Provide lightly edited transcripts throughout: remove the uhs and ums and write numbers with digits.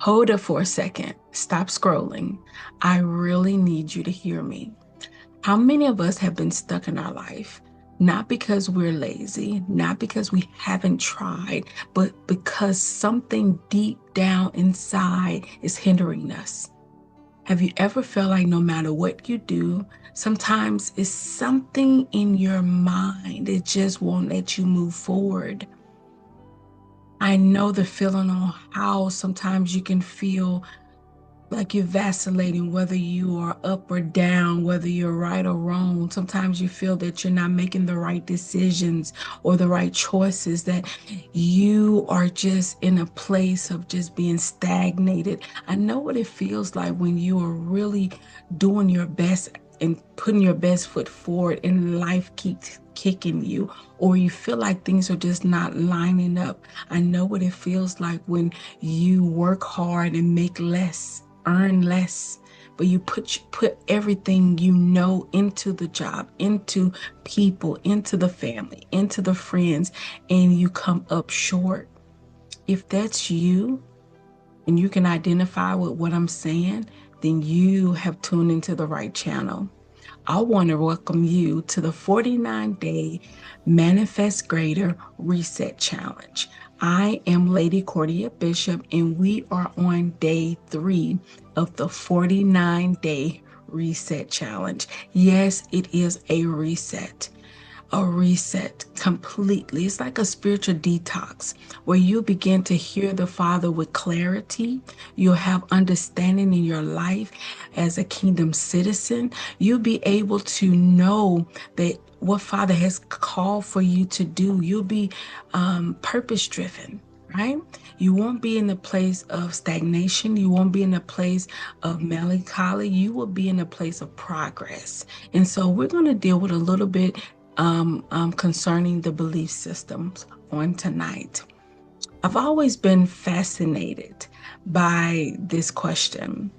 Hold it for a second. Stop scrolling. I really need you to hear me. How many of us have been stuck in our life? Not because we're lazy, not because we haven't tried, but because something deep down inside is hindering us. Have you ever felt like no matter what you do, sometimes it's something in your mind that just won't let you move forward? I know the feeling on how sometimes you can feel like you're vacillating, whether you are up or down, whether you're right or wrong. Sometimes you feel that you're not making the right decisions or the right choices, that you are just in a place of just being stagnated. I know what it feels like when you are really doing your best and putting your best foot forward and life keeps kicking you, or you feel like things are just not lining up. I know what it feels like when you work hard and make less, earn less, but you put everything you know into the job, into people, into the family, into the friends, and you come up short. If that's you and you can identify with what I'm saying, then you have tuned into the right channel. I want to welcome you to the 49-day Manifest Greater Reset Challenge. I am Lady Cordia Bishop, and we are on day 3 of the 49-day Reset Challenge. Yes, it is a reset. A reset completely. It's like a spiritual detox where you begin to hear the Father with clarity. You'll have understanding in your life as a kingdom citizen. You'll be able to know that what Father has called for you to do. You'll be purpose driven. Right? You won't be in the place of stagnation. You won't be in a place of melancholy. You will be in a place of progress. And so we're going to deal with a little bit concerning the belief systems on tonight. I've always been fascinated by this question.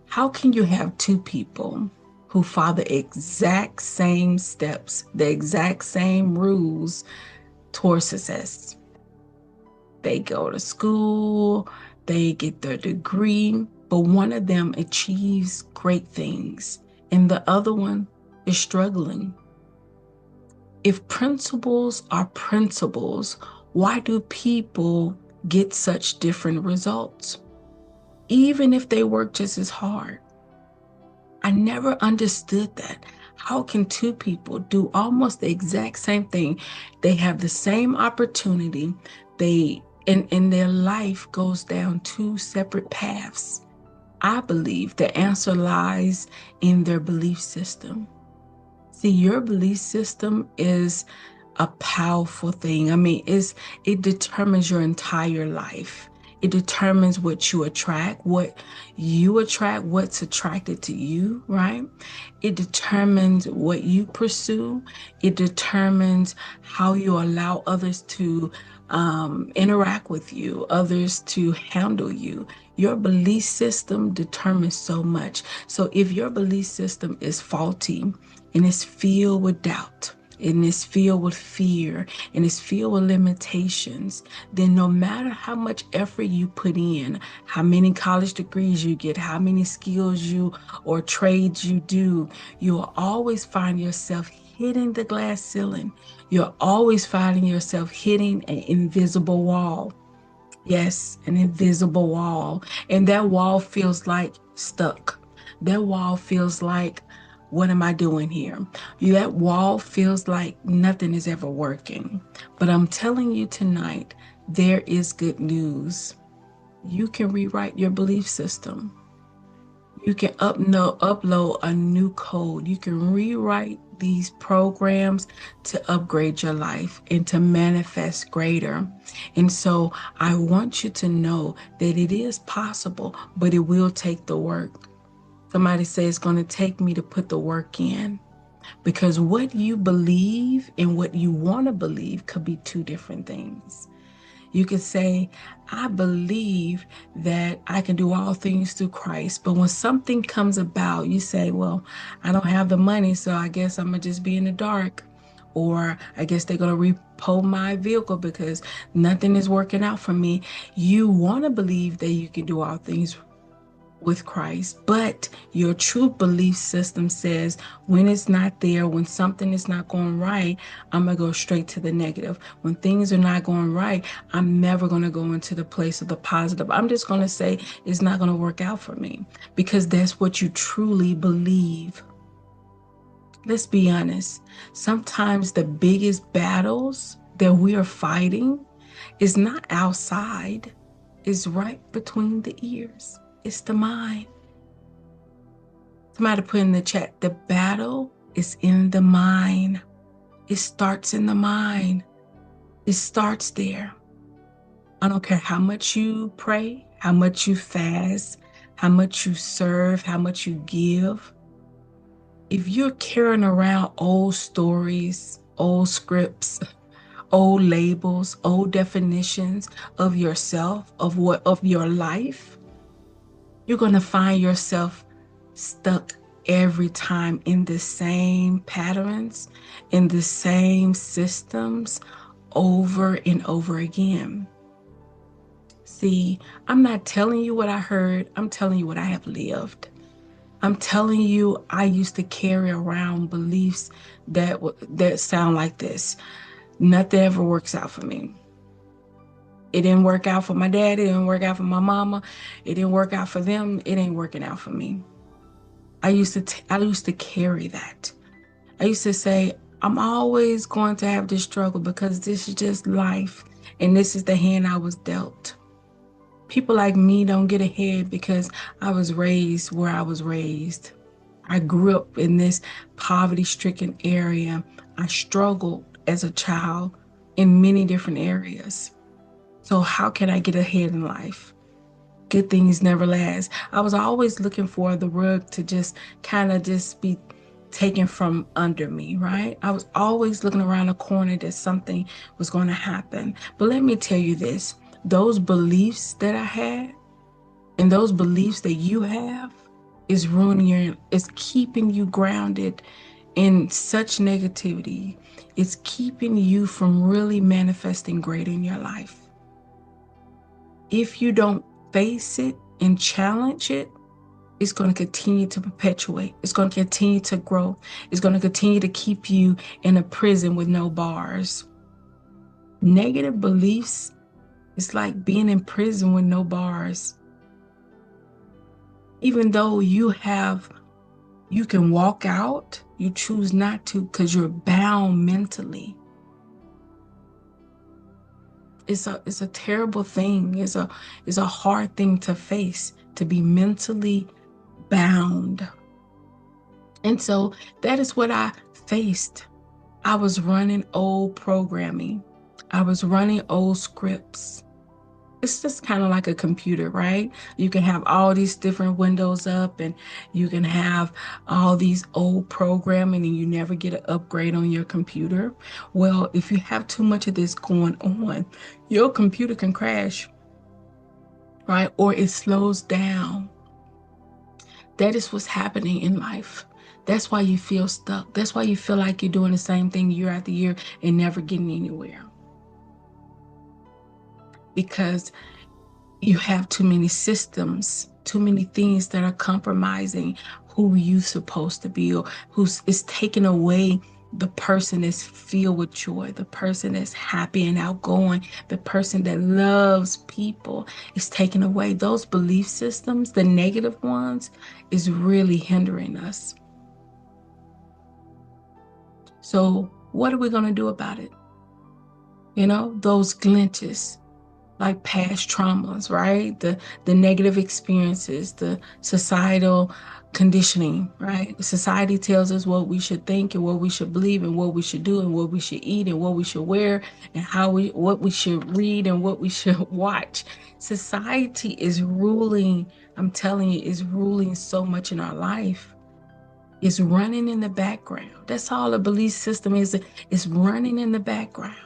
How can you have two people who follow the exact same steps, the exact same rules towards success? They go to school, they get their degree, but one of them achieves great things and the other one is struggling. If principles are principles, why do people get such different results? Even if they work just as hard. I never understood that. How can two people do almost the exact same thing? They have the same opportunity. They in their life goes down two separate paths. I believe the answer lies in their belief system. See, your belief system is a powerful thing. I mean, it determines your entire life. It determines what you attract, what's attracted to you, right? It determines what you pursue. It determines how you allow others to interact with you, others to handle you. Your belief system determines so much. So if your belief system is faulty and it's filled with doubt, and it's filled with fear, and it's filled with limitations, then no matter how much effort you put in, how many college degrees you get, how many skills you or trades you do, you'll always find yourself hitting the glass ceiling. You're always finding yourself hitting an invisible wall. Yes, an invisible wall. And that wall feels like stuck. That wall feels like, what am I doing here? That wall feels like nothing is ever working. But I'm telling you tonight, there is good news. You can rewrite your belief system. You can upload a new code. You can rewrite these programs to upgrade your life and to manifest greater. And so I want you to know that it is possible, but it will take the work. Somebody say it's going to take me to put the work in, because what you believe and what you want to believe could be two different things. You could say, I believe that I can do all things through Christ. But when something comes about, you say, well, I don't have the money, so I guess I'm going to just be in the dark. or I guess they're going to repo my vehicle because nothing is working out for me. You want to believe that you can do all things with Christ, but your true belief system says when it's not there, when something is not going right, I'm going to go straight to the negative. When things are not going right, I'm never going to go into the place of the positive. I'm just going to say it's not going to work out for me because that's what you truly believe. Let's be honest. Sometimes the biggest battles that we are fighting is not outside, it's right between the ears. It's the mind. Somebody put in the chat, the battle is in the mind. It starts in the mind. It starts there. I don't care how much you pray, how much you fast, how much you serve, how much you give. If you're carrying around old stories, old scripts, old labels, old definitions of yourself, of your life, you're going to find yourself stuck every time in the same patterns, in the same systems over and over again. See, I'm not telling you what I heard. I'm telling you what I have lived. I'm telling you, I used to carry around beliefs that sound like this. Nothing ever works out for me. It didn't work out for my dad. It didn't work out for my mama. It didn't work out for them. It ain't working out for me. I used to carry that. I used to say, I'm always going to have this struggle because this is just life. And this is the hand I was dealt. People like me don't get ahead because I was raised where I was raised. I grew up in this poverty-stricken area. I struggled as a child in many different areas. So how can I get ahead in life? Good things never last. I was always looking for the rug to just kind of just be taken from under me, right? I was always looking around the corner that something was going to happen. But let me tell you this, those beliefs that I had and those beliefs that you have is is keeping you grounded in such negativity. It's keeping you from really manifesting great in your life. If you don't face it and challenge it, it's going to continue to perpetuate. It's going to continue to grow. It's going to continue to keep you in a prison with no bars. Negative beliefs is like being in prison with no bars. Even though you can walk out, you choose not to because you're bound mentally. It's a terrible thing. It's a hard thing to face, to be mentally bound. And so that is what I faced. I was running old programming. I was running old scripts. It's just kind of like a computer, right? You can have all these different windows up and you can have all these old programming and you never get an upgrade on your computer. Well, if you have too much of this going on, your computer can crash, right? Or it slows down. That is what's happening in life. That's why you feel stuck. That's why you feel like you're doing the same thing year after year and never getting anywhere. Because you have too many systems, too many things that are compromising who you're supposed to be, or is taking away the person that's filled with joy, the person that's happy and outgoing, the person that loves people is taken away. Those belief systems, the negative ones, is really hindering us. So what are we going to do about it? You know, those glitches, like past traumas, right? The negative experiences, the societal conditioning, right? Society tells us what we should think and what we should believe and what we should do and what we should eat and what we should wear and what we should read and what we should watch. Society is ruling, I'm telling you, is ruling so much in our life. It's running in the background. That's all a belief system is. It's running in the background.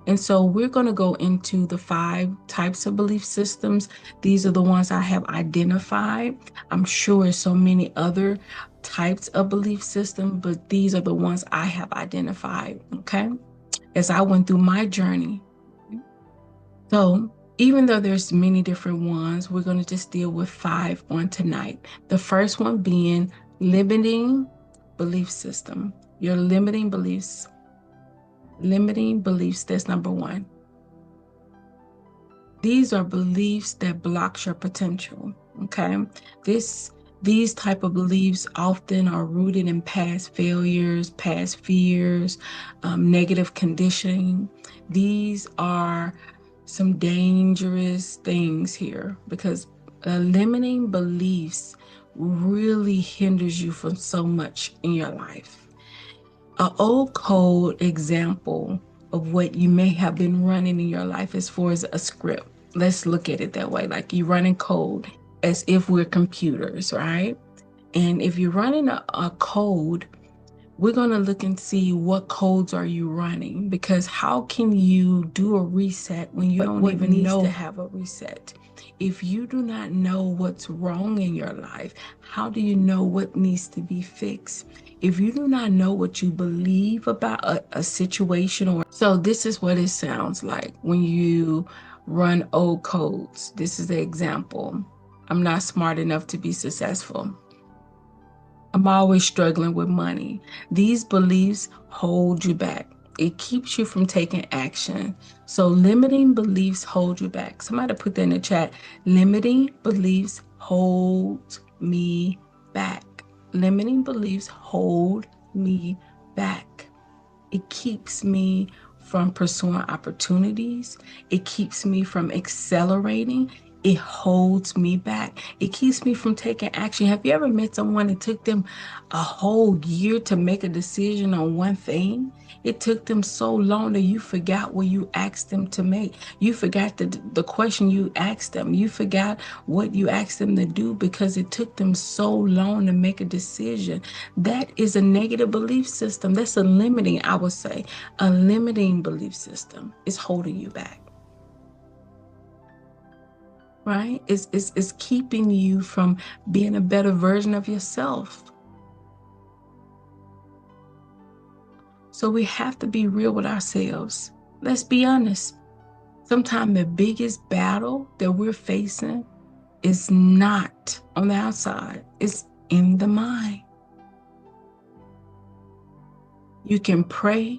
And so we're going to go into the 5 types of belief systems. These are the ones I have identified. I'm sure so many other types of belief system, but these are the ones I have identified, okay? As I went through my journey. So even though there's many different ones, we're going to just deal with 5 on tonight. The first one being limiting belief system. Your limiting beliefs. Limiting beliefs, that's number 1. These are beliefs that blocks your potential, okay? These type of beliefs often are rooted in past failures, past fears, negative conditioning. These are some dangerous things here because limiting beliefs really hinders you from so much in your life. An old code example of what you may have been running in your life as far as a script. Let's look at it that way. Like you running code as if we're computers, right? And if you're running a code, we're going to look and see what codes are you running, because how can you do a reset when you don't even know to have a reset? If you do not know what's wrong in your life, how do you know what needs to be fixed? If you do not know what you believe about a situation, or so this is what it sounds like when you run old codes. This is the example. I'm not smart enough to be successful. I'm always struggling with money. These beliefs hold you back. It keeps you from taking action. So limiting beliefs hold you back. Somebody put that in the chat. Limiting beliefs hold me back. Limiting beliefs hold me back. It keeps me from pursuing opportunities. It keeps me from accelerating. It holds me back. It keeps me from taking action. Have you ever met someone it took them a whole year to make a decision on one thing? It took them so long that you forgot what you asked them to make. You forgot the question you asked them. You forgot what you asked them to do because it took them so long to make a decision. That is a negative belief system. That's a limiting, I would say, a limiting belief system is holding you back. Right? It's keeping you from being a better version of yourself. So we have to be real with ourselves. Let's be honest. Sometimes the biggest battle that we're facing is not on the outside, it's in the mind. You can pray,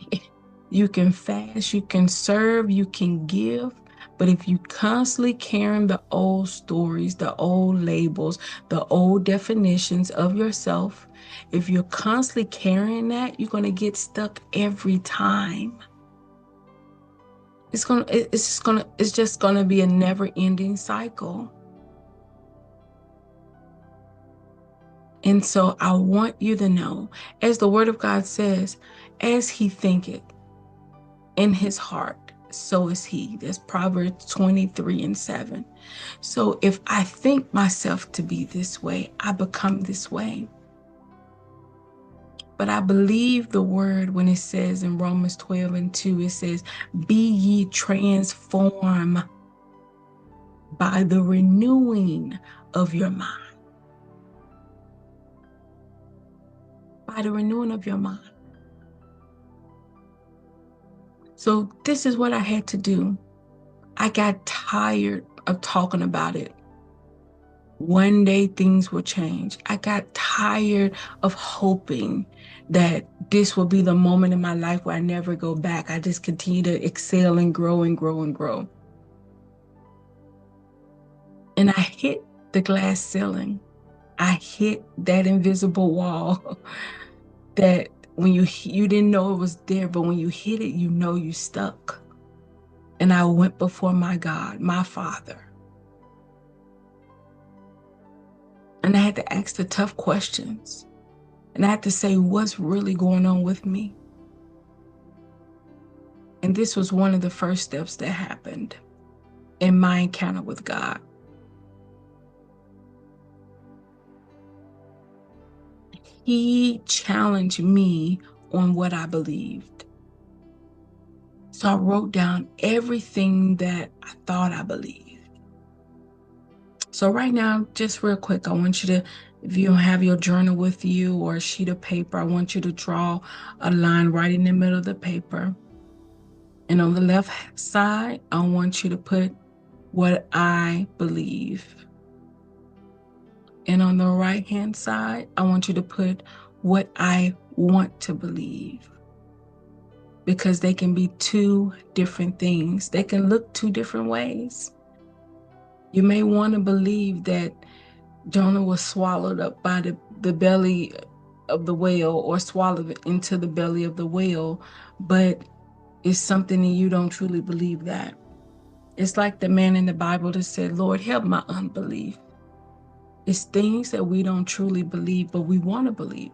you can fast, you can serve, you can give. But if you constantly carrying the old stories, the old labels, the old definitions of yourself, if you're constantly carrying that, you're going to get stuck every time. It's just going to be a never-ending cycle. And so I want you to know, as the word of God says, as he thinketh in his heart, so is he. That's Proverbs 23:7. So if I think myself to be this way, I become this way. But I believe the word when it says in Romans 12:2, it says, be ye transformed by the renewing of your mind. By the renewing of your mind. So this is what I had to do. I got tired of talking about it. One day things will change. I got tired of hoping that this will be the moment in my life where I never go back. I just continue to excel and grow and grow and grow. And I hit the glass ceiling. I hit that invisible wall that when you didn't know it was there, but when you hit it, you know you stuck. And I went before my God, my Father. And I had to ask the tough questions. And I had to say, what's really going on with me? And this was one of the first steps that happened in my encounter with God. He challenged me on what I believed. So I wrote down everything that I thought I believed. So right now, just real quick, I want you to, if you don't have your journal with you or a sheet of paper, I want you to draw a line right in the middle of the paper. And on the left side, I want you to put what I believe. And on the right-hand side, I want you to put what I want to believe. Because they can be two different things. They can look two different ways. You may want to believe that Jonah was swallowed up by the belly of the whale, or swallowed into the belly of the whale, but it's something that you don't truly believe that. It's like the man in the Bible that said, Lord, help my unbelief. It's things that we don't truly believe, but we want to believe.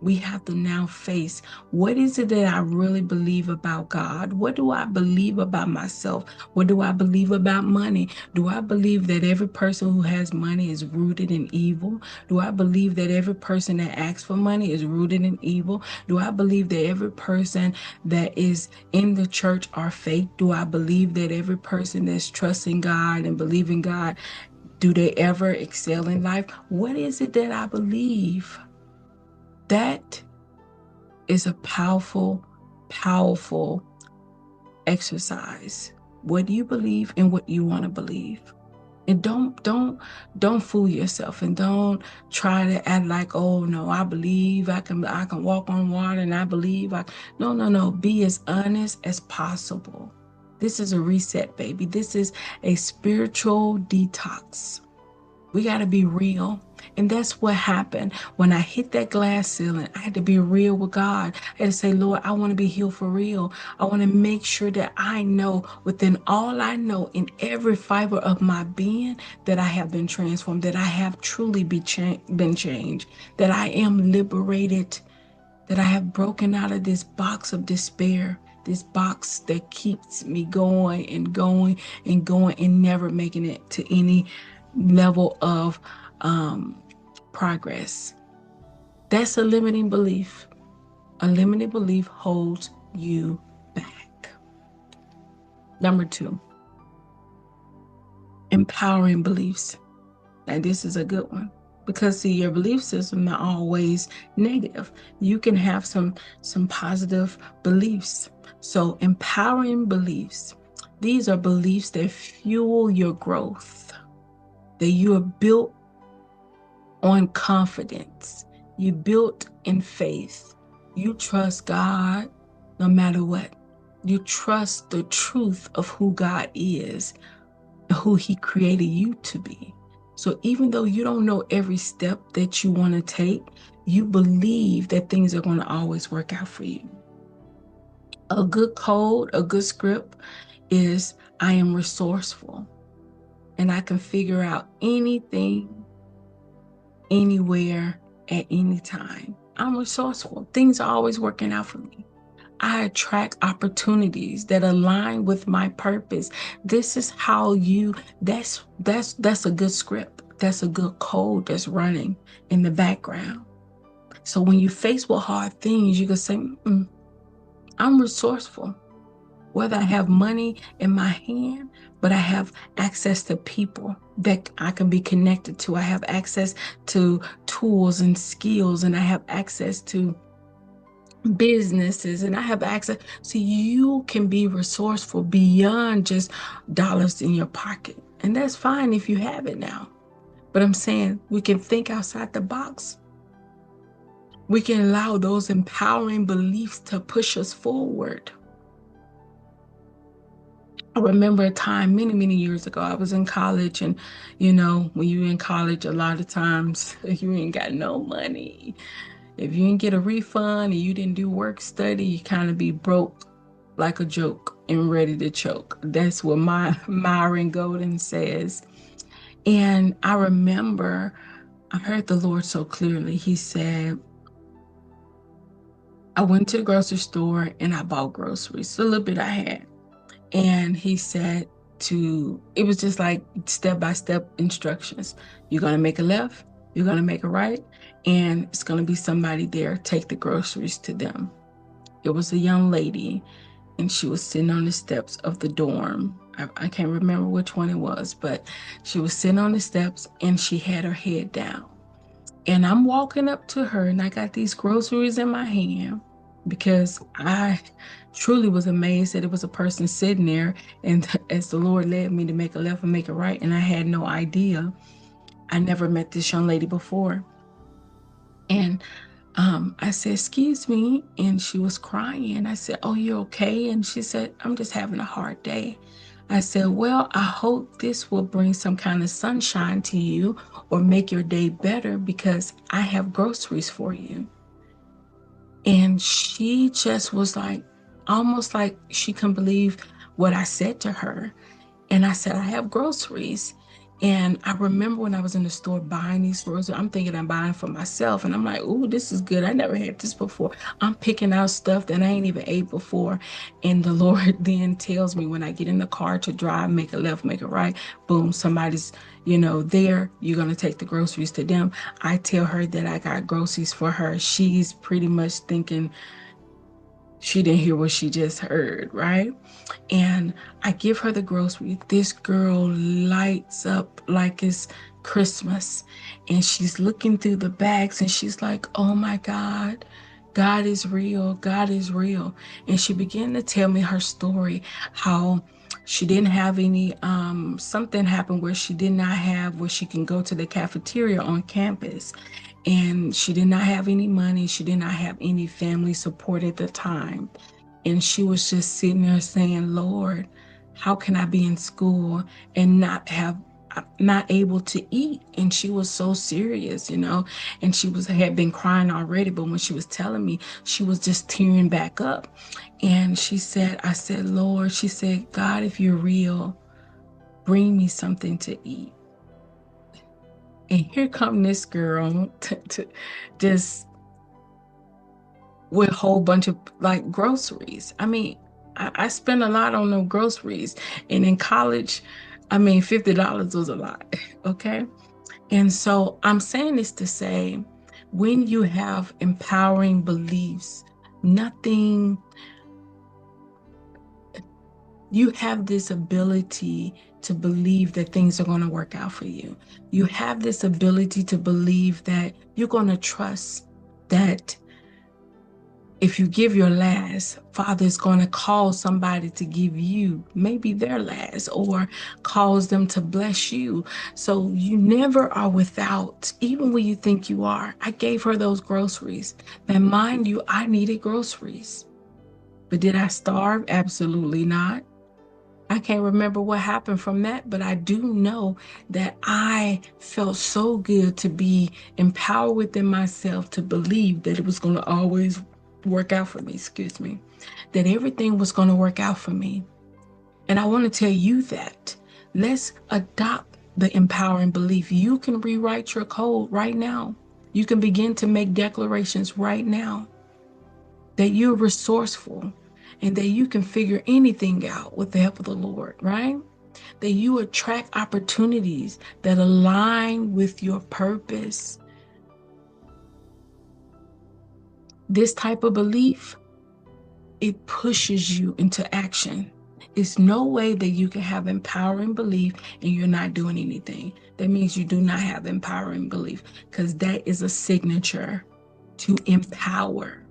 We have to now face, what is it that I really believe about God? What do I believe about myself? What do I believe about money? Do I believe that every person who has money is rooted in evil? Do I believe that every person that asks for money is rooted in evil? Do I believe that every person that is in the church are fake? Do I believe that every person that's trusting God and believing God, do they ever excel in life? What is it that I believe? That is a powerful, powerful exercise. What do you believe and what you want to believe? And don't fool yourself, and don't try to act like, oh no, I believe I can walk on water, and I believe no. Be as honest as possible. This is a reset, baby. This is a spiritual detox. We got to be real. And that's what happened when I hit that glass ceiling. I had to be real with God. I had to say, Lord, I want to be healed for real. I want to make sure that I know, within all I know, in every fiber of my being, that I have been transformed, that I have truly been changed, that I am liberated, that I have broken out of this box of despair, this box that keeps me going and going and going and never making it to any level of progress. That's a limiting belief. A limiting belief holds you back. Number 2, empowering beliefs. Now, this is a good one, because see, your belief system not always negative. You can have some positive beliefs. So empowering beliefs, these are beliefs that fuel your growth, that you are built on confidence, you built in faith, you trust God no matter what. You trust the truth of who God is, who He created you to be. So even though you don't know every step that you want to take, you believe that things are going to always work out for you. A good code, a good script is, I am resourceful and I can figure out anything, anywhere, at any time. I'm resourceful. Things are always working out for me. I attract opportunities that align with my purpose. This is how that's a good script. That's a good code that's running in the background. So when you face with hard things, you can say, I'm resourceful. Whether I have money in my hand, but I have access to people that I can be connected to. I have access to tools and skills, and I have access to businesses, and I have access. So you can be resourceful beyond just dollars in your pocket. And that's fine if you have it now. But I'm saying we can think outside the box. We can allow those empowering beliefs to push us forward. I remember a time many, many years ago, I was in college, and when you're in college, a lot of times you ain't got no money. If you didn't get a refund and you didn't do work study, you kind of be broke like a joke and ready to choke. That's what Myron Golden says. And I remember I heard the Lord so clearly. He said, I went to the grocery store and I bought groceries, a little bit I had. And he said it was just like step-by-step instructions. You're going to make a left, you're going to make a right, and it's going to be somebody there. Take the groceries to them. It was a young lady, and she was sitting on the steps of the dorm. I can't remember which one it was, but she was sitting on the steps and she had her head down. And I'm walking up to her and I got these groceries in my hand because I truly was amazed that it was a person sitting there. And as the Lord led me to make a left and make a right, and I had no idea. I never met this young lady before. And I said, "Excuse me." And she was crying. I said, "Oh, you okay?" And she said, "I'm just having a hard day." I said, "Well, I hope this will bring some kind of sunshine to you or make your day better because I have groceries for you." And she just was like, almost like she couldn't believe what I said to her. And I said, "I have groceries." And I remember when I was in the store buying these groceries, I'm thinking I'm buying for myself. And I'm like, "Ooh, this is good. I never had this before." I'm picking out stuff that I ain't even ate before. And the Lord then tells me when I get in the car to drive, make a left, make a right, boom, somebody's, there. You're going to take the groceries to them. I tell her that I got groceries for her. She's pretty much thinking she didn't hear what she just heard, right? And I give her the grocery. This girl lights up like it's Christmas. And she's looking through the bags and she's like, "Oh my God, God is real. God is real." And she began to tell me her story, how she didn't have any, something happened where she did not have where she can go to the cafeteria on campus. And she did not have any money. She did not have any family support at the time. And she was just sitting there saying, "Lord, how can I be in school and not able to eat?" And she was so serious, and had been crying already, but when she was telling me, she was just tearing back up. And I said, "Lord," she said, "God, if you're real, bring me something to eat." And here come this girl just with a whole bunch of like groceries. I mean, I spent a lot on those groceries. And in college, I mean, $50 was a lot. Okay. And so I'm saying this to say, when you have empowering beliefs, nothing, you have this ability to believe that things are going to work out for you. You have this ability to believe that you're going to trust that if you give your last, Father is going to call somebody to give you maybe their last or cause them to bless you. So you never are without, even when you think you are. I gave her those groceries. Now, mind you, I needed groceries. But did I starve? Absolutely not. I can't remember what happened from that, but I do know that I felt so good to be empowered within myself to believe that it was going to always work out for me, excuse me, that everything was going to work out for me. And I want to tell you that. Let's adopt the empowering belief. You can rewrite your code right now. You can begin to make declarations right now that you're resourceful and that you can figure anything out with the help of the Lord, right? That you attract opportunities that align with your purpose. This type of belief, it pushes you into action. It's no way that you can have empowering belief and you're not doing anything. That means you do not have empowering belief, because that is a signature to empower.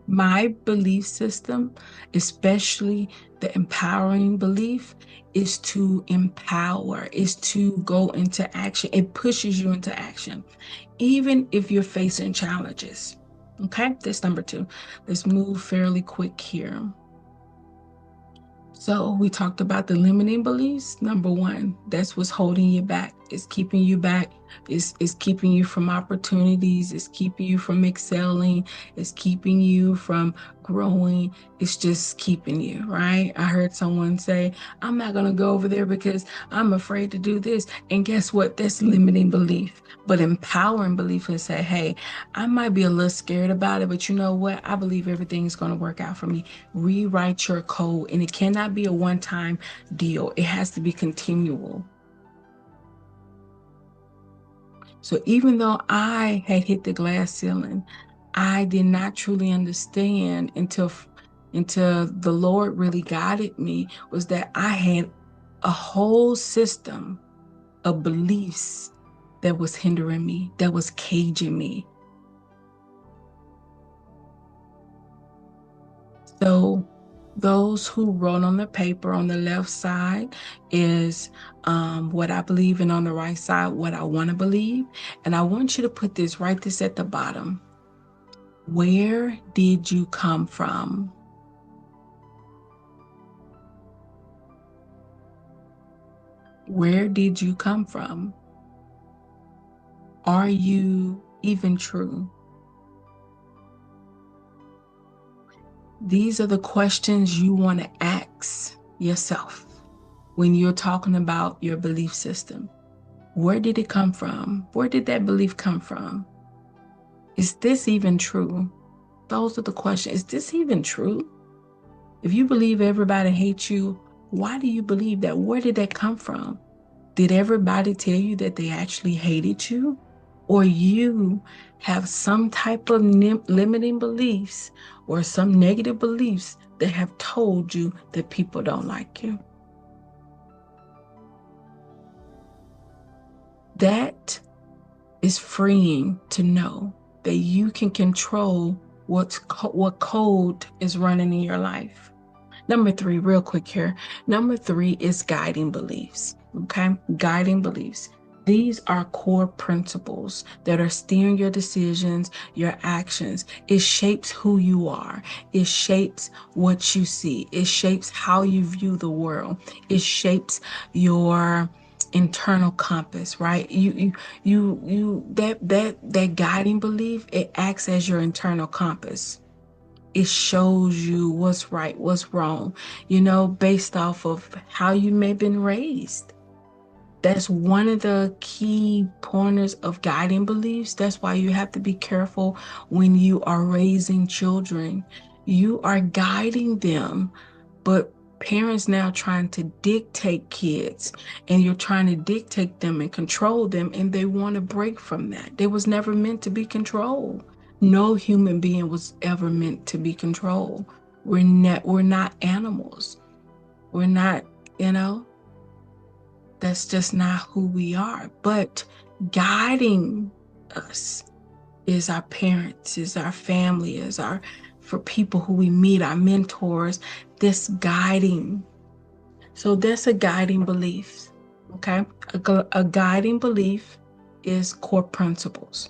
My belief system, especially the empowering belief, is to empower, is to go into action. It pushes you into action, even if you're facing challenges. Okay, that's number 2. Let's move fairly quick here. So we talked about the limiting beliefs. Number 1, that's what's holding you back. It's keeping you back. It's keeping you from opportunities. It's keeping you from excelling. It's keeping you from growing. It's just keeping you, right? I heard someone say, "I'm not going to go over there because I'm afraid to do this." And guess what? That's limiting belief. But empowering belief is say, "Hey, I might be a little scared about it, but you know what? I believe everything's going to work out for me." Rewrite your code, and it cannot be a one-time deal. It has to be continual. So even though I had hit the glass ceiling, I did not truly understand until the Lord really guided me, was that I had a whole system of beliefs that was hindering me, that was caging me. So those who wrote on the paper on the left side is what I believe, and on the right side, what I want to believe. And I want you to put this, write this at the bottom. Where did you come from? Where did you come from? Are you even true? These are the questions you want to ask yourself when you're talking about your belief system. Where did it come from? Where did that belief come from? Is this even true? Those are the questions. Is this even true? If you believe everybody hates you, why do you believe that? Where did that come from? Did everybody tell you that they actually hated you? Or you have some type of limiting beliefs or some negative beliefs that have told you that people don't like you? That is freeing to know that you can control what code is running in your life. Number 3, real quick here. Number 3 is guiding beliefs. Okay, guiding beliefs. These are core principles that are steering your decisions, your actions. It shapes who you are. It shapes what you see. It shapes how you view the world. It shapes your internal compass, right? That guiding belief, it acts as your internal compass. It shows you what's right, what's wrong, based off of how you may have been raised. That's one of the key pointers of guiding beliefs. That's why you have to be careful when you are raising children. You are guiding them, but parents now trying to dictate kids, and you're trying to dictate them and control them, and they want to break from that. They was never meant to be controlled. No human being was ever meant to be controlled. We're not animals. We're not, that's just not who we are. But guiding us is our parents, is our family, for people who we meet, our mentors, this guiding. So that's a guiding belief, okay? A guiding belief is core principles.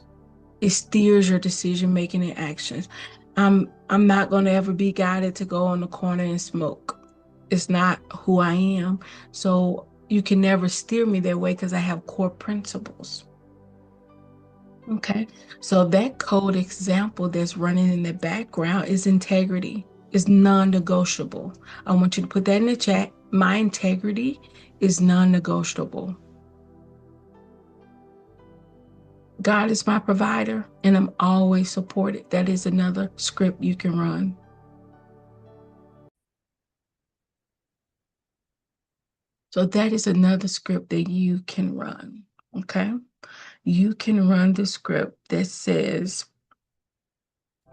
It steers your decision making and actions. I'm not going to ever be guided to go on the corner and smoke. It's not who I am. So you can never steer me that way because I have core principles. Okay, so that code example that's running in the background is integrity. It's non-negotiable. I want you to put that in the chat. My integrity is non-negotiable. God is my provider, and I'm always supported. That is another script you can run. So that is another script that you can run, okay? You can run the script that says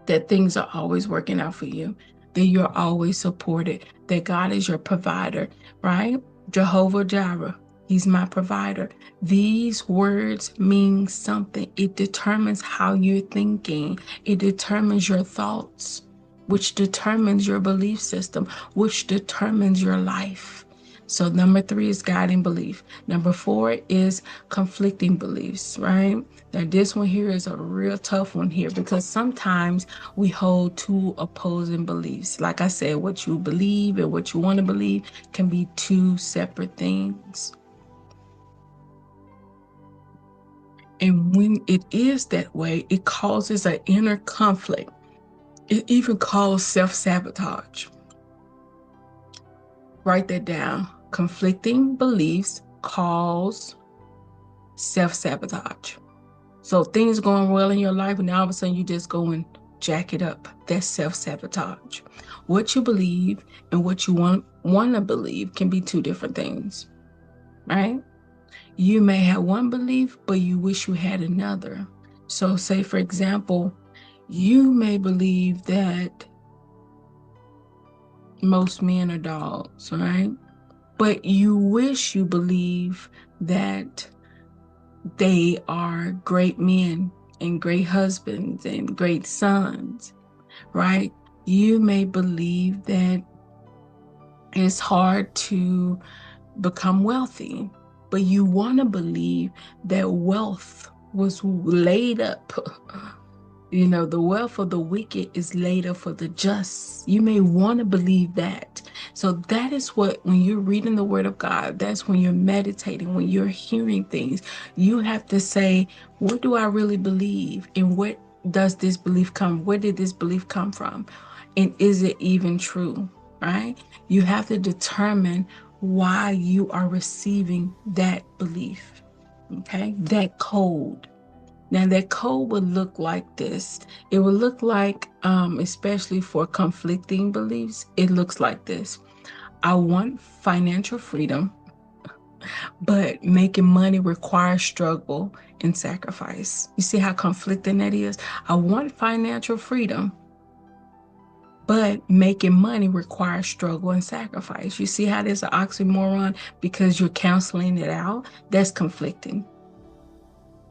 that things are always working out for you, that you're always supported, that God is your provider, right? Jehovah Jireh, He's my provider. These words mean something. It determines how you're thinking. It determines your thoughts, which determines your belief system, which determines your life. So number 3 is guiding belief. Number 4 is conflicting beliefs, right? Now this one here is a real tough one here, because sometimes we hold 2 opposing beliefs. Like I said, what you believe and what you want to believe can be 2 separate things. And when it is that way, it causes an inner conflict. It even calls self-sabotage. Write that down. Conflicting beliefs cause self-sabotage. So things going well in your life, and all of a sudden you just go and jack it up. That's self-sabotage. What you believe and what you want to believe can be 2 different things, right? You may have one belief, but you wish you had another. So say, for example, You may believe that most men are dogs, right? But you wish you believe that they are great men and great husbands and great sons, right? You may believe that it's hard to become wealthy, but you want to believe that wealth was laid up. The wealth of the wicked is laid up for the just. You may want to believe that. So that is what, when you're reading the word of God, that's when you're meditating, when you're hearing things, you have to say, what do I really believe? And where did this belief come from? And is it even true? Right? You have to determine why you are receiving that belief. Okay? That code. Now, that code would look like this. It would look like, especially for conflicting beliefs, it looks like this. I want financial freedom, but making money requires struggle and sacrifice. You see how conflicting that is? I want financial freedom, but making money requires struggle and sacrifice. You see how there's an oxymoron because you're canceling it out? That's conflicting.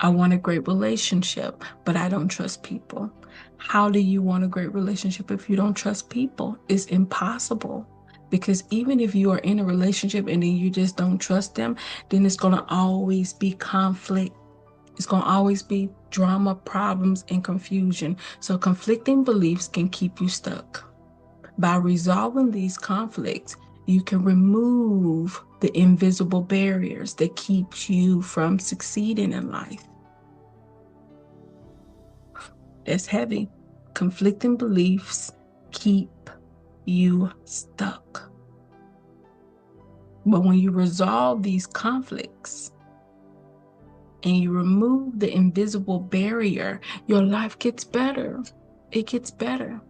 I want a great relationship, but I don't trust people. How do you want a great relationship if you don't trust people? It's impossible. Because even if you are in a relationship and then you just don't trust them, then it's going to always be conflict. It's going to always be drama, problems, and confusion. So conflicting beliefs can keep you stuck. By resolving these conflicts, you can remove the invisible barriers that keep you from succeeding in life. That's heavy. Conflicting beliefs keep you stuck. But when you resolve these conflicts and you remove the invisible barrier, your life gets better. It gets better,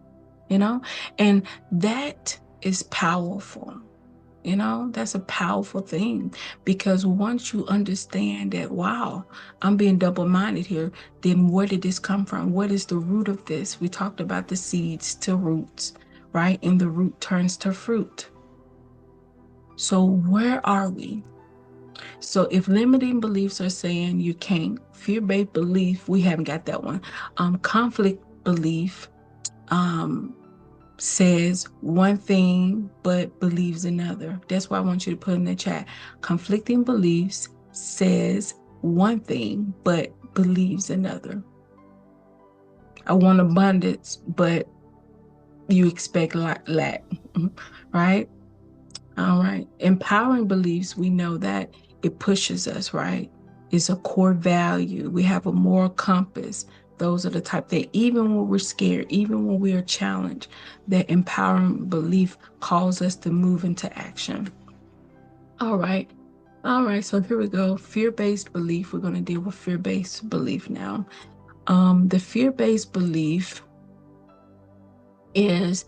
and that is powerful. That's a powerful thing, because once you understand that, wow, I'm being double-minded here, then where did this come from? What is the root of this? We talked about the seeds to roots, right? And the root turns to fruit. So where are we? So if limiting beliefs are saying you can't, fear-based belief, we haven't got that one. Conflict belief, says one thing but believes another. That's why I want you to put in the chat. Conflicting beliefs says one thing but believes another. I want abundance, but you expect lack, right? All right. Empowering beliefs, we know that it pushes us, right? It's a core value. We have a moral compass. Those are the type that even when we're scared, even when we are challenged, that empowering belief calls us to move into action. All right. All right. So here we go. Fear-based belief. We're going to deal with fear-based belief now. The fear-based belief is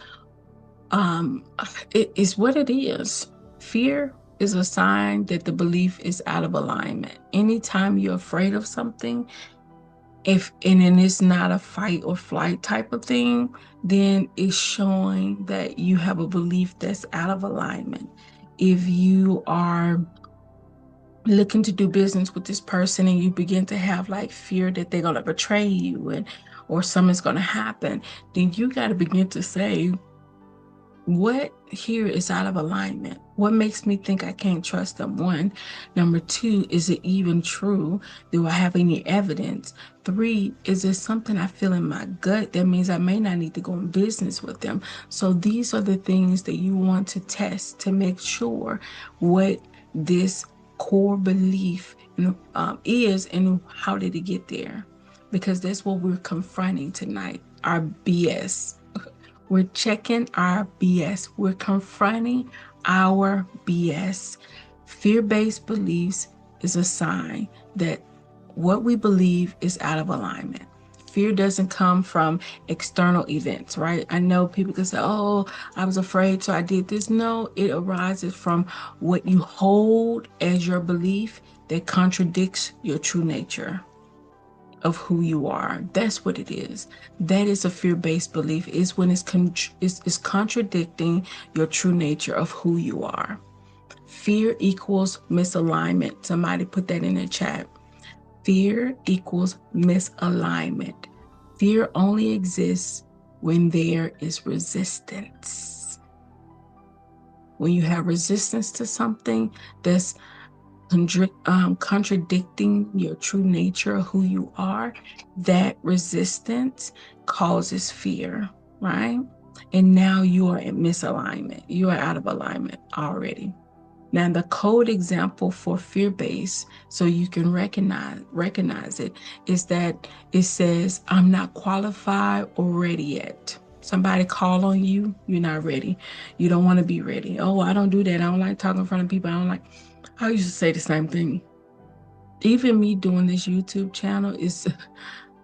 it is what it is. Fear is a sign that the belief is out of alignment. Anytime you're afraid of something, and it's not a fight or flight type of thing, then it's showing that you have a belief that's out of alignment. If you are looking to do business with this person and you begin to have like fear that they're going to betray you or something's going to happen, then you got to begin to say, what here is out of alignment? What makes me think I can't trust them? One. Number two, is it even true? Do I have any evidence? Three, is there something I feel in my gut that means I may not need to go in business with them? So these are the things that you want to test to make sure what this core belief is and how did it get there? Because that's what we're confronting tonight, our BS. We're checking our BS. We're confronting our BS. Fear-based beliefs is a sign that what we believe is out of alignment. Fear doesn't come from external events, right? I know people can say, oh, I was afraid, so I did this. No, it arises from what you hold as your belief that contradicts your true nature. of who you are. That's what it is. That is a fear-based belief. Is when it's contradicting your true nature of who you are. Fear equals misalignment. Somebody put that in the chat. Fear equals misalignment. Fear only exists when there is resistance. When you have resistance to something that's contradicting your true nature of who you are, that resistance causes fear, right? And now you are in misalignment. You are out of alignment already. Now, the code example for fear-based, so you can recognize it, is that it says, I'm not qualified or ready yet. Somebody call on you, you're not ready. You don't want to be ready. Oh, I don't do that. I don't like talking in front of people. I used to say the same thing. Even me doing this YouTube channel is,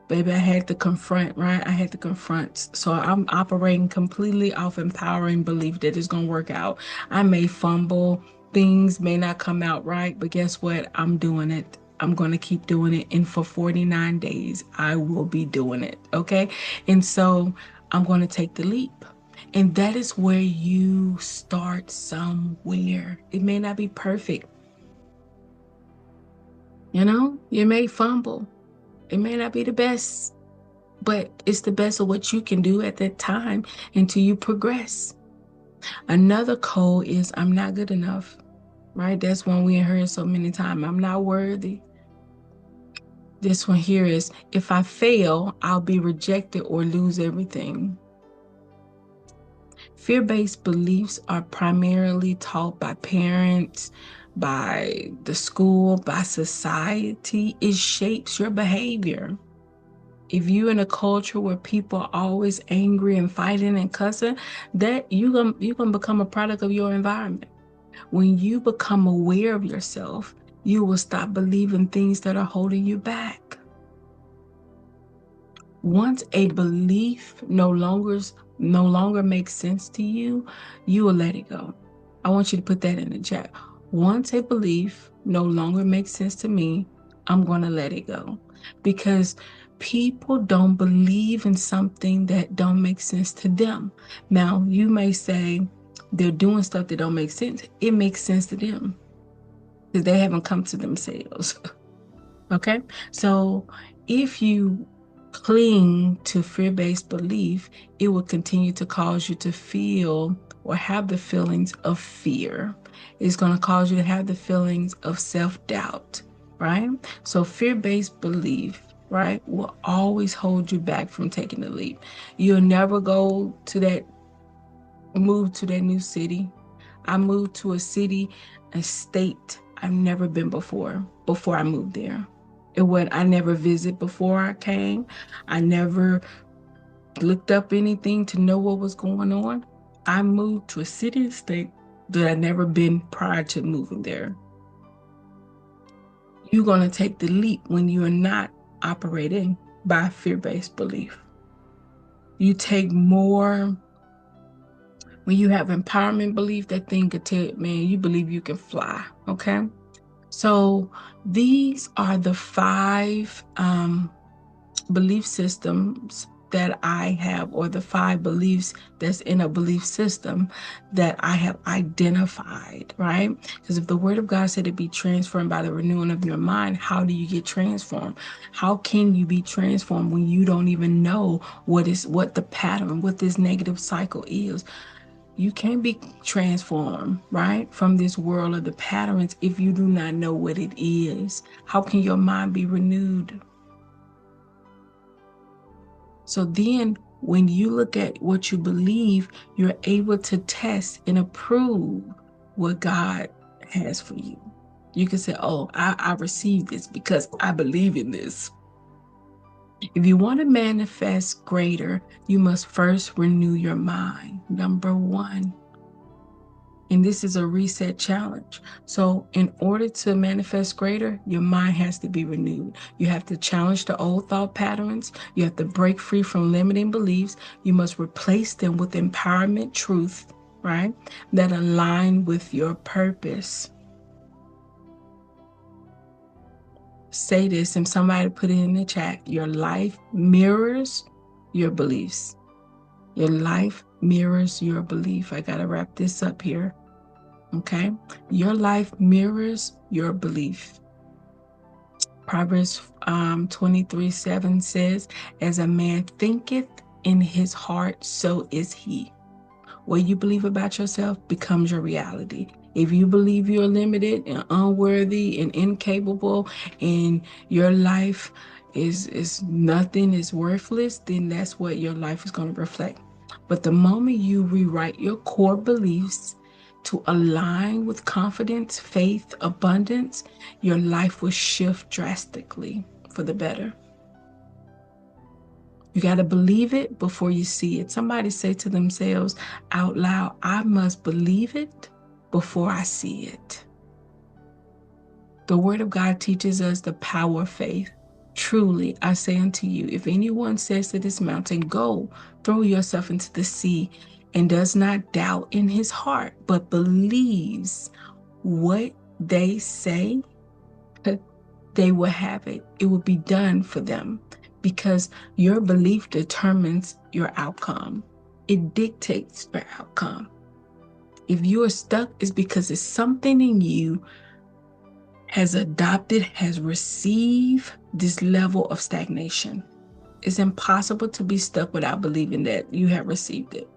baby, I had to confront, right? I had to confront. So I'm operating completely off empowering belief that it's going to work out. I may fumble, things may not come out right, but guess what? I'm doing it. I'm going to keep doing it. And for 49 days, I will be doing it. Okay. And so I'm going to take the leap. And that is where you start somewhere. It may not be perfect. You may fumble. It may not be the best, but it's the best of what you can do at that time until you progress. Another code is I'm not good enough, right? That's one we heard so many times. I'm not worthy. This one here is if I fail, I'll be rejected or lose everything. Fear-based beliefs are primarily taught by parents, by the school, by society. It shapes your behavior. If you're in a culture where people are always angry and fighting and cussing, that you're gonna become a product of your environment. When you become aware of yourself, you will stop believing things that are holding you back. Once a belief no longer makes sense to you, you will let it go. I want you to put that in the chat. Once a belief no longer makes sense to me, I'm going to let it go. Because people don't believe in something that don't make sense to them. Now, you may say they're doing stuff that don't make sense. It makes sense to them because they haven't come to themselves. Okay? So if you cling to fear-based belief, it will continue to cause you to feel or have the feelings of fear. It's going to cause you to have the feelings of self-doubt, right? So fear-based belief, right, will always hold you back from taking the leap. You'll never move to that new city. I moved to a state I've never been before I moved there. I never visited before I came. I never looked up anything to know what was going on. I moved to a city and state that I'd never been prior to moving there. You're going to take the leap when you are not operating by fear-based belief. You take more when you have empowerment belief. That thing could tell you, man, you believe you can fly, okay? So these are the 5 belief systems that I have, or the 5 beliefs that's in a belief system that I have identified, right? Because if the word of God said to be transformed by the renewing of your mind, how do you get transformed? How can you be transformed when you don't even know what the pattern, what this negative cycle is? You can't be transformed, right, from this world of the patterns if you do not know what it is. How can your mind be renewed? So then when you look at what you believe, you're able to test and approve what God has for you. You can say, oh, I received this because I believe in this. If you want to manifest greater, you must first renew your mind. Number 1. And this is a reset challenge. So in order to manifest greater, your mind has to be renewed. You have to challenge the old thought patterns. You have to break free from limiting beliefs. You must replace them with empowerment truth, right, that align with your purpose. say this, and somebody put it in the chat. Your life mirrors your beliefs. Your life mirrors your belief. I got to wrap this up here. Okay? Your life mirrors your belief. Proverbs 23:7 says, as a man thinketh in his heart, so is he. What you believe about yourself becomes your reality. If you believe you're limited and unworthy and incapable and your life is nothing, is worthless, then that's what your life is going to reflect. But the moment you rewrite your core beliefs to align with confidence, faith, abundance, your life will shift drastically for the better. You got to believe it before you see it. Somebody say to themselves out loud, I must believe it before I see it. The Word of God teaches us the power of faith. Truly, I say unto you, if anyone says to this mountain, go, throw yourself into the sea, and does not doubt in his heart, but believes what they say, they will have it. It will be done for them, because your belief determines your outcome. It dictates your outcome. If you are stuck, it's because it's something in you has adopted, has received this level of stagnation. It's impossible to be stuck without believing that you have received it.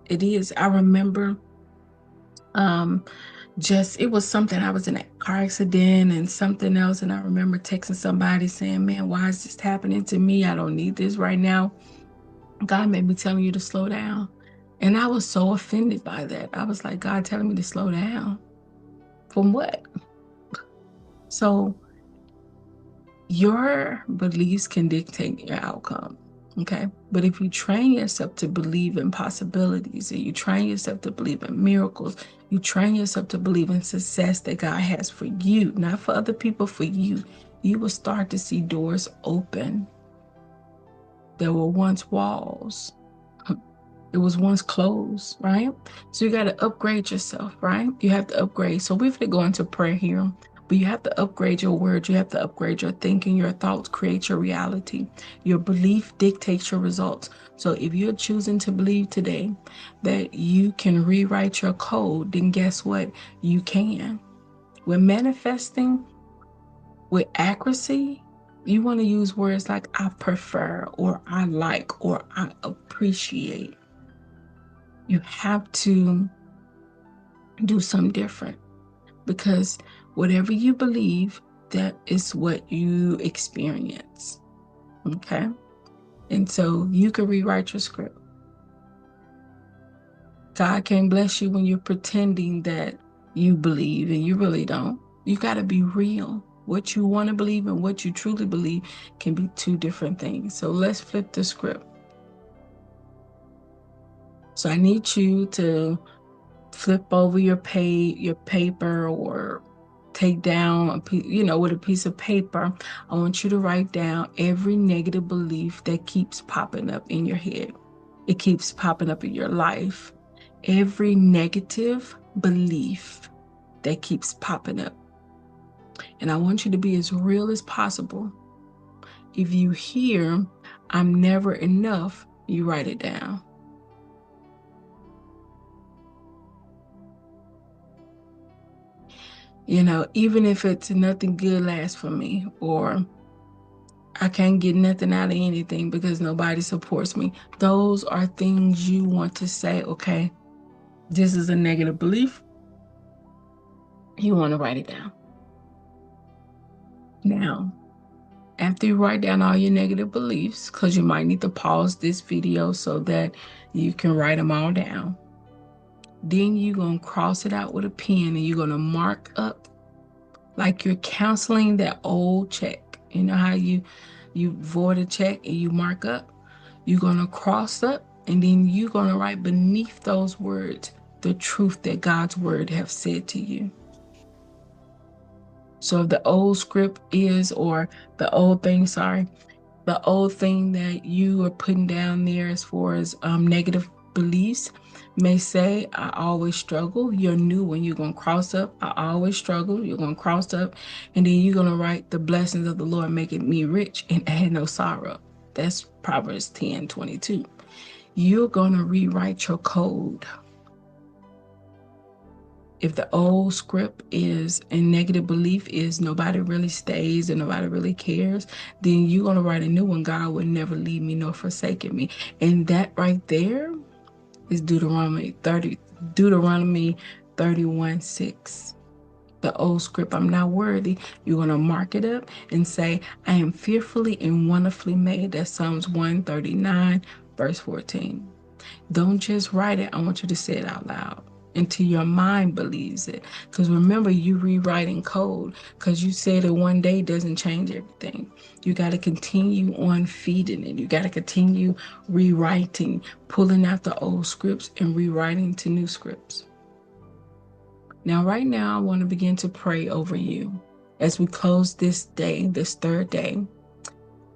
It is. I remember it was something, I was in a car accident and something else, and I remember texting somebody saying, man, why is this happening to me? I don't need this right now. God made me telling you to slow down. And I was so offended by that. I was like, God telling me to slow down? From what? So your beliefs can dictate your outcome. Okay. But if you train yourself to believe in possibilities, and you train yourself to believe in miracles, you train yourself to believe in success that God has for you, not for other people, for you, you will start to see doors open. There were once walls. It was once closed, right? So you got to upgrade yourself, right? You have to upgrade. So we're going to go into prayer here. But you have to upgrade your words. You have to upgrade your thinking. Your thoughts create your reality. Your belief dictates your results. So if you're choosing to believe today that you can rewrite your code, then guess what? You can. When manifesting with accuracy, you want to use words like I prefer, or I like, or I appreciate. You have to do something different, because whatever you believe, that is what you experience. Okay? And so you can rewrite your script. God can't bless you when you're pretending that you believe and you really don't. You got to be real. What you want to believe and what you truly believe can be two different things. So let's flip the script. So I need you to flip over your paper, or take down with a piece of paper. I want you to write down every negative belief that keeps popping up in your head. It keeps popping up in your life. Every negative belief that keeps popping up. And I want you to be as real as possible. If you hear, I'm never enough, you write it down. Even if it's nothing good lasts for me, or I can't get nothing out of anything because nobody supports me. Those are things you want to say, okay, this is a negative belief. You want to write it down. Now, after you write down all your negative beliefs, because you might need to pause this video so that you can write them all down, then you're going to cross it out with a pen, and you're going to mark up like you're canceling that old check. You know how you void a check and you mark up? You're going to cross up, and then you're going to write beneath those words the truth that God's word have said to you. So if the old script is, or the old thing that you are putting down there as far as negative beliefs may say, I always struggle. You're new when you're going to cross up. I always struggle. You're going to cross up. And then you're going to write the blessings of the Lord, making me rich and add no sorrow. That's Proverbs 10:22. You're going to rewrite your code. If the old script is and negative belief is nobody really stays and nobody really cares, then you're going to write a new one. God would never leave me nor forsaken me. And that right there is Deuteronomy 31:6. The old script, I'm not worthy. You're going to mark it up and say, I am fearfully and wonderfully made. That's Psalms 139:14. Don't just write it. I want you to say it out loud until your mind believes it. Because remember, you rewriting code, because you said that one day doesn't change everything. You got to continue on feeding it. You got to continue rewriting, pulling out the old scripts and rewriting to new scripts. Now, right now, I want to begin to pray over you as we close this day, this third day.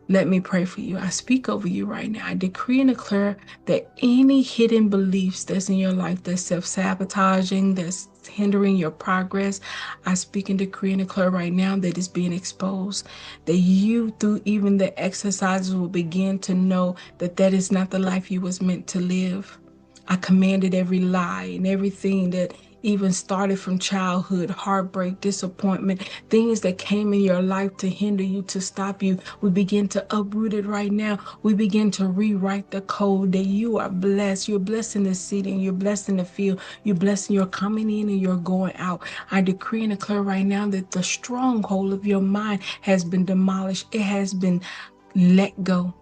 Let me pray for you. I speak over you right now. I decree and declare that any hidden beliefs that's in your life that's self-sabotaging, that's hindering your progress, I speak and decree and declare right now that it's being exposed, that you, through even the exercises, will begin to know that that is not the life you was meant to live. I commanded every lie and everything that even started from childhood, heartbreak, disappointment, things that came in your life to hinder you, to stop you. We begin to uproot it right now. We begin to rewrite the code that you are blessed. You're blessed in the city and you're blessed in the field. You're blessed in your coming in and you're going out. I decree and declare right now that the stronghold of your mind has been demolished. It has been let go.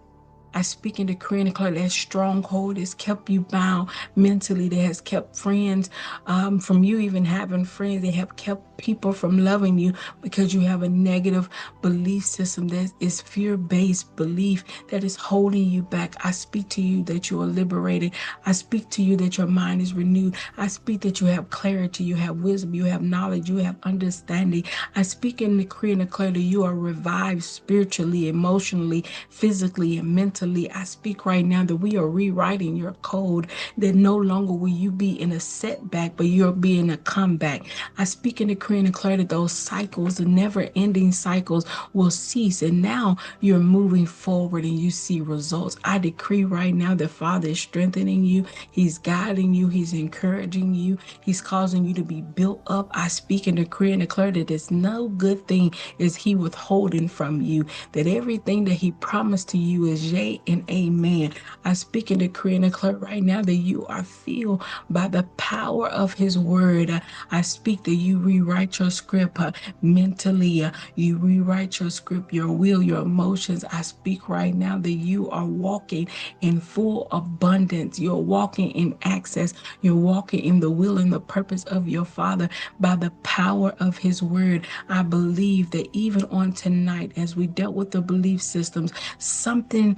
I speak and decree and declare that stronghold has kept you bound mentally, that has kept friends from you even having friends. They have kept people from loving you because you have a negative belief system that is fear-based belief that is holding you back. I speak to you that you are liberated. I speak to you that your mind is renewed. I speak that you have clarity, you have wisdom, you have knowledge, you have understanding. I speak and decree and declare that you are revived spiritually, emotionally, physically, and mentally. I speak right now that we are rewriting your code, that no longer will you be in a setback, but you'll be in a comeback. I speak and decree and declare that those cycles, the never-ending cycles, will cease, and now you're moving forward and you see results. I decree right now that Father is strengthening you. He's guiding you. He's encouraging you. He's causing you to be built up. I speak and decree and declare that there's no good thing is He withholding from you, that everything that He promised to you is yea and amen. I speak and decree and declare right now that you are filled by the power of His word. I speak that you rewrite your script mentally. You rewrite your script, your will, your emotions. I speak right now that you are walking in full abundance. You're walking in access. You're walking in the will and the purpose of your Father by the power of His word. I believe that even on tonight, as we dealt with the belief systems, something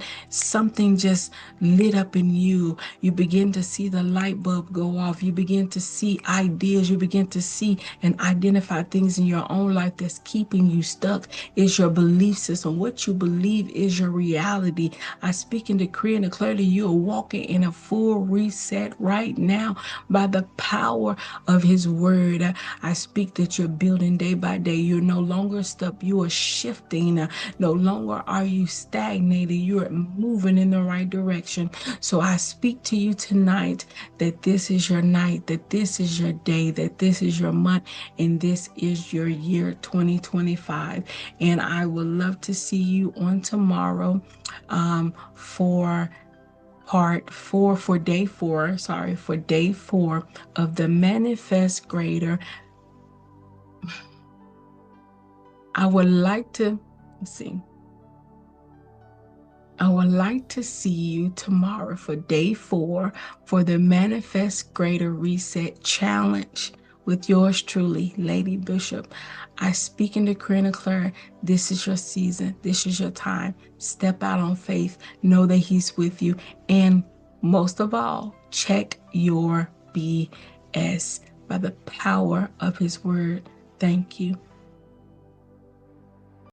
just lit up in you. You begin to see the light bulb go off. You begin to see ideas. You begin to see and identify things in your own life that's keeping you stuck. It's your belief system. What you believe is your reality. I speak and decree and declare that you are walking in a full reset right now by the power of His word. I speak that you're building day by day. You're no longer stuck. You are shifting. No longer are you stagnated. You're moving in the right direction. So I speak to you tonight that this is your night, that this is your day, that this is your month, and this is your year 2025. And I would love to see you on tomorrow for day four of the Manifest Greater. I would like to see you tomorrow for day 4 for the Manifest Greater Reset Challenge with yours truly, Lady Bishop. I speak and decree and declare, this is your season. This is your time. Step out on faith. Know that He's with you. And most of all, check your BS by the power of His word. Thank you.